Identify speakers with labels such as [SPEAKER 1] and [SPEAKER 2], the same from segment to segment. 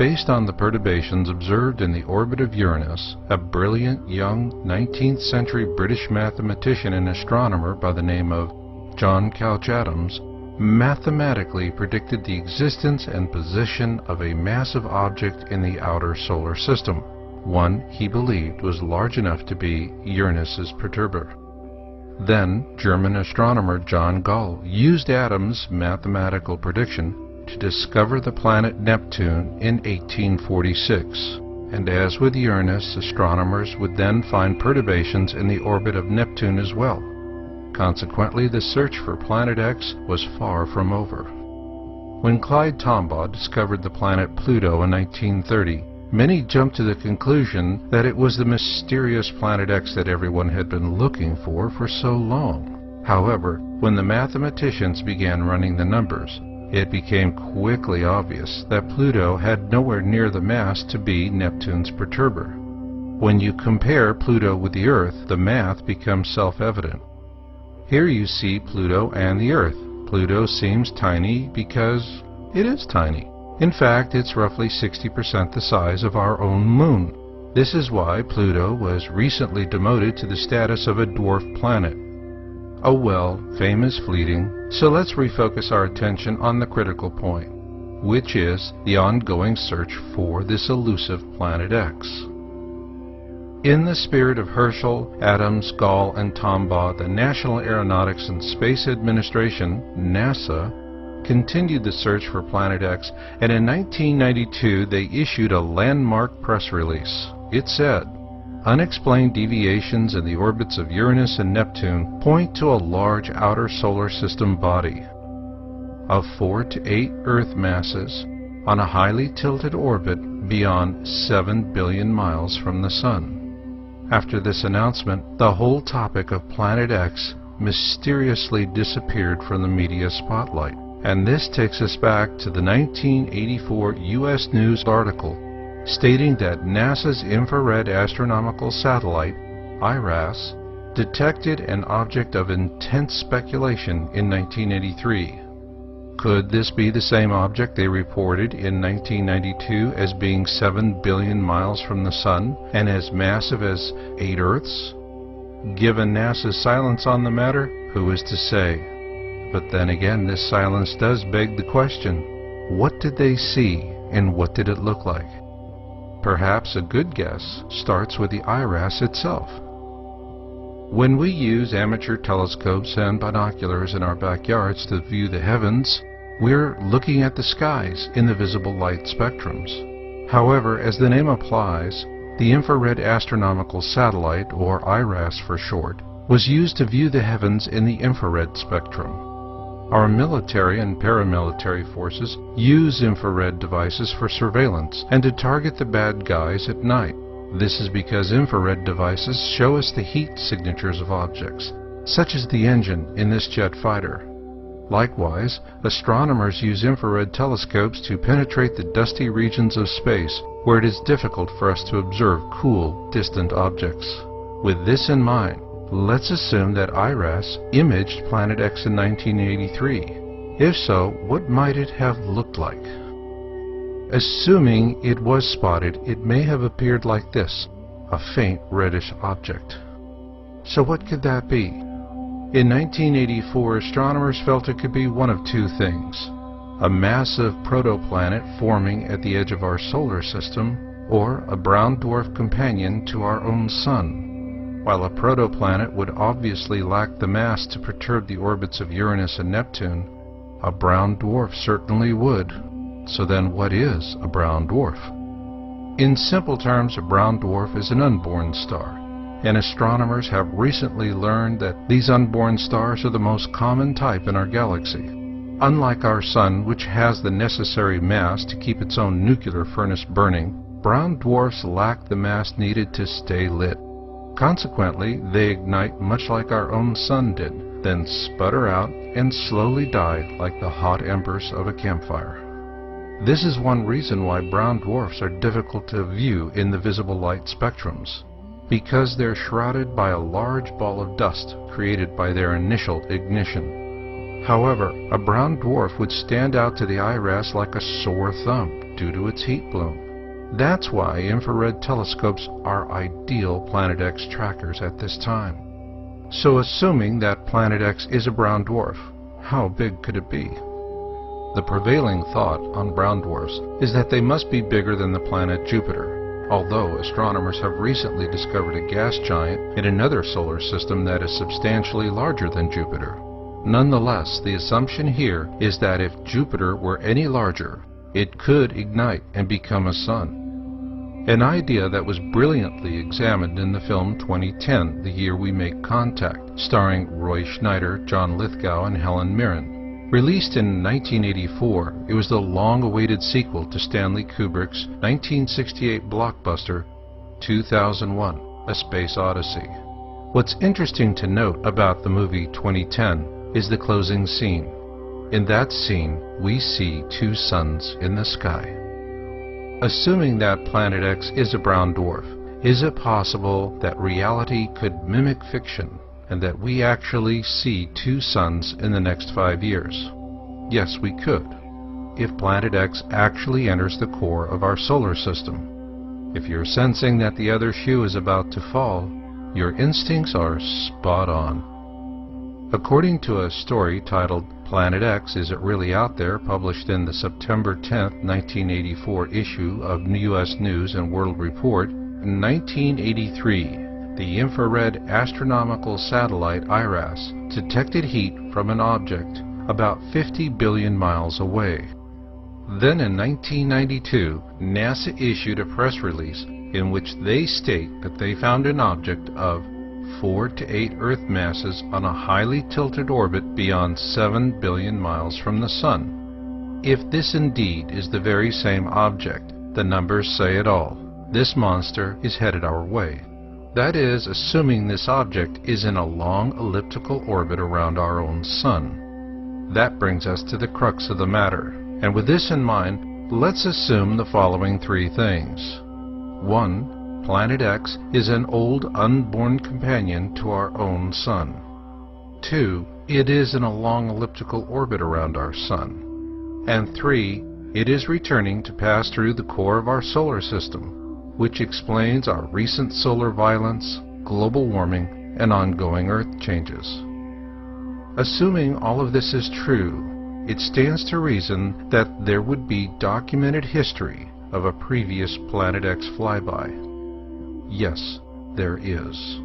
[SPEAKER 1] Based on the perturbations observed in the orbit of Uranus, a brilliant young 19th century British mathematician and astronomer by the name of John Couch Adams mathematically predicted the existence and position of a massive object in the outer solar system, one he believed was large enough to be Uranus's perturber. Then, German astronomer John Gall used Adams' mathematical prediction to discover the planet Neptune in 1846, and as with Uranus, astronomers would then find perturbations in the orbit of Neptune as well. Consequently, the search for Planet X was far from over. When Clyde Tombaugh discovered the planet Pluto in 1930, many jumped to the conclusion that it was the mysterious Planet X that everyone had been looking for so long. However, when the mathematicians began running the numbers, it became quickly obvious that Pluto had nowhere near the mass to be Neptune's perturber. When you compare Pluto with the Earth, the math becomes self-evident. Here you see Pluto and the Earth. Pluto seems tiny because it is tiny. In fact, it's roughly 60% the size of our own moon. This is why Pluto was recently demoted to the status of a dwarf planet. Oh well, fame is fleeting, so let's refocus our attention on the critical point, which is the ongoing search for this elusive Planet X. In the spirit of Herschel, Adams, Gall, and Tombaugh, the National Aeronautics and Space Administration, NASA, continued the search for Planet X, and in 1992 they issued a landmark press release. It said, "Unexplained deviations in the orbits of Uranus and Neptune point to a large outer solar system body of 4 to 8 Earth masses on a highly tilted orbit beyond 7 billion miles from the Sun." After this announcement, the whole topic of Planet X mysteriously disappeared from the media spotlight. And this takes us back to the 1984 U.S. News article stating that NASA's Infrared Astronomical Satellite, IRAS, detected an object of intense speculation in 1983. Could this be the same object they reported in 1992 as being 7 billion miles from the Sun and as massive as 8 Earths? Given NASA's silence on the matter, who is to say? But then again, this silence does beg the question, what did they see and what did it look like? Perhaps a good guess starts with the IRAS itself. When we use amateur telescopes and binoculars in our backyards to view the heavens, we're looking at the skies in the visible light spectrums. However, as the name implies, the Infrared Astronomical Satellite, or IRAS for short, was used to view the heavens in the infrared spectrum. Our military and paramilitary forces use infrared devices for surveillance and to target the bad guys at night. This is because infrared devices show us the heat signatures of objects, such as the engine in this jet fighter. Likewise, astronomers use infrared telescopes to penetrate the dusty regions of space where it is difficult for us to observe cool, distant objects. With this in mind, let's assume that IRAS imaged Planet X in 1983. If so, what might it have looked like? Assuming it was spotted, it may have appeared like this, a faint reddish object. So what could that be? In 1984, astronomers felt it could be one of two things: a massive protoplanet forming at the edge of our solar system, or a brown dwarf companion to our own Sun. While a protoplanet would obviously lack the mass to perturb the orbits of Uranus and Neptune, a brown dwarf certainly would. So then what is a brown dwarf? In simple terms, a brown dwarf is an unborn star, and astronomers have recently learned that these unborn stars are the most common type in our galaxy. Unlike our Sun, which has the necessary mass to keep its own nuclear furnace burning, brown dwarfs lack the mass needed to stay lit. Consequently, they ignite much like our own Sun did, then sputter out and slowly die like the hot embers of a campfire. This is one reason why brown dwarfs are difficult to view in the visible light spectrums, because they're shrouded by a large ball of dust created by their initial ignition. However, a brown dwarf would stand out to the IRAS like a sore thumb due to its heat bloom. That's why infrared telescopes are ideal Planet X trackers at this time. So assuming that Planet X is a brown dwarf, how big could it be? The prevailing thought on brown dwarfs is that they must be bigger than the planet Jupiter, although astronomers have recently discovered a gas giant in another solar system that is substantially larger than Jupiter. Nonetheless, the assumption here is that if Jupiter were any larger, it could ignite and become a sun. An idea that was brilliantly examined in the film 2010, The Year We Make Contact, starring Roy Scheider, John Lithgow, and Helen Mirren. Released in 1984, it was the long-awaited sequel to Stanley Kubrick's 1968 blockbuster 2001: A Space Odyssey. What's interesting to note about the movie 2010 is the closing scene. In that scene, we see two suns in the sky. Assuming that Planet X is a brown dwarf, is it possible that reality could mimic fiction and that we actually see two suns in the next 5 years? Yes, we could, if Planet X actually enters the core of our solar system. If you're sensing that the other shoe is about to fall, your instincts are spot on. According to a story titled Planet X, Is It Really Out There?, published in the September 10, 1984 issue of U.S. News and World Report, in 1983, the infrared astronomical satellite IRAS detected heat from an object about 50 billion miles away. Then in 1992, NASA issued a press release in which they state that they found an object of 4 to 8 Earth masses on a highly tilted orbit beyond 7 billion miles from the Sun. If this indeed is the very same object, the numbers say it all. This monster is headed our way. That is, assuming this object is in a long elliptical orbit around our own Sun. That brings us to the crux of the matter, and with this in mind, let's assume the following 3 things. 1. Planet X is an old unborn companion to our own Sun. 2. It is in a long elliptical orbit around our Sun. And 3. It is returning to pass through the core of our solar system, which explains our recent solar violence, global warming, and ongoing Earth changes. Assuming all of this is true, it stands to reason that there would be documented history of a previous Planet X flyby. Yes, there is.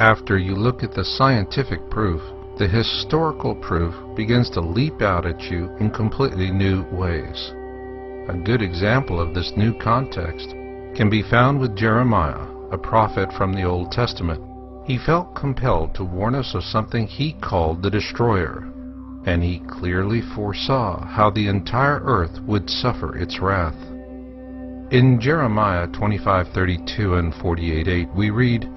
[SPEAKER 1] After you look at the scientific proof, the historical proof begins to leap out at you in completely new ways. A good example of this new context can be found with Jeremiah, a prophet from the Old Testament. He felt compelled to warn us of something he called the destroyer, and he clearly foresaw how the entire earth would suffer its wrath. In Jeremiah 25:32 and 48:8 we read,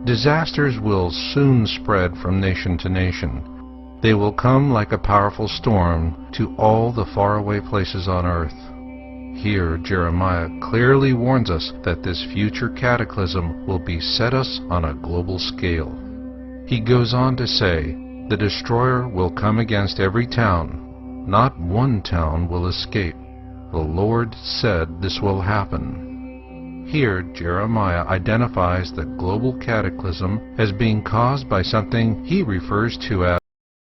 [SPEAKER 1] "Disasters will soon spread from nation to nation. They will come like a powerful storm to all the faraway places on earth." Here, Jeremiah clearly warns us that this future cataclysm will beset us on a global scale. He goes on to say, "The destroyer will come against every town. Not one town will escape. The Lord said this will happen." Here, Jeremiah identifies the global cataclysm as being caused by something he refers to as